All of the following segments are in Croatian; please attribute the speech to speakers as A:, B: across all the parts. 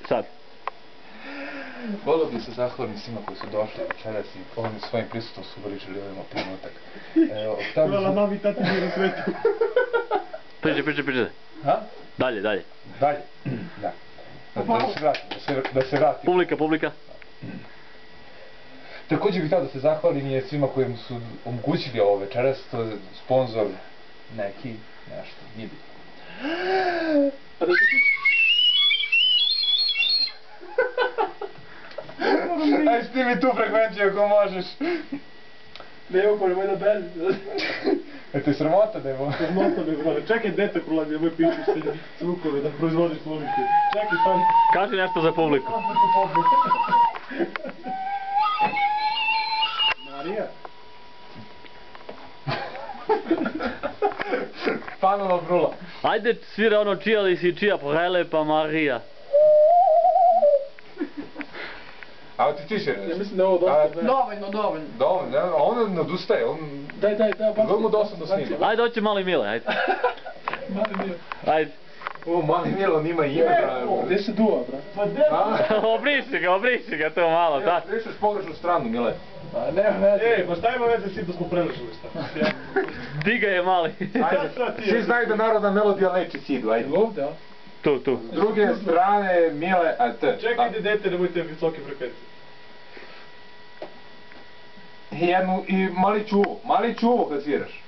A: Sad.
B: Volio bi se zahvalim svima koji su došli večeras i ovim svojim prisustvom su ubričili ovaj trenutak.
C: Hvala mami, tati mi na svetu.
A: Priđe.
B: Ha?
A: Dalje.
B: Dalje. Da. Da se vratim.
A: Publika.
B: Također bih htio da se zahvalim i svima koji su omogućili ovo večeras, to je sponsor neki, nešto, nije bitno. Aj snimi tu frekvenciju ako možeš.
C: Ne, evo nemoj da beli.
B: Eto je sramota da je ovo.
C: Sramota me zvane. Čekaj, dete prolazi, ovoj pišu se zvukove da proizvodiš zvuke. Čekaj, stani.
A: Kaži nešto za publiku.
C: Marija?
B: Panova brula.
A: Ajde svira ono čija li si čija prelepa Marija.
B: A ti tiše?
C: Ja mislim da je ovo dosta.
D: Dovoljno.
B: Dovoljno, a on odustaje, on...
C: Daj, baš.
B: Vrlo dosadno snima.
A: Ajde, hoće mali Mile, ajde.
C: Mali Mile.
A: Ajde.
B: O, mali Milo nima ime, bravo.
C: Gdje se duva, bra? Pa gdje?
A: Obriši ga to malo, da.
B: Prišaš pogrešnu stranu, Mile.
C: Pa nema veze. Pa šta ima veze s tim da smo prelešili šta?
A: Diga je mali.
B: Ajde, svi znaju da narodna melodija leči sidu, ajde.
C: Ovdje, a?
A: Tu.
B: S druge strane, Mile, a te.
C: Čekajte, dete, nemojte visoke frekvencije.
B: Jednu i mali čuvo kad sviraš.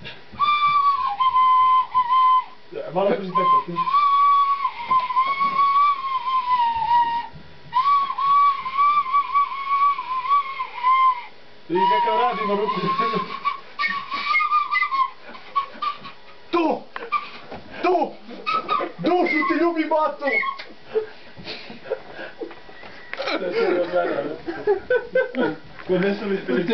C: Malo brži tempo. I kakav radi na ruku.
B: Tu! Dušu ti ljubi bato!
C: Podnesali ste mi.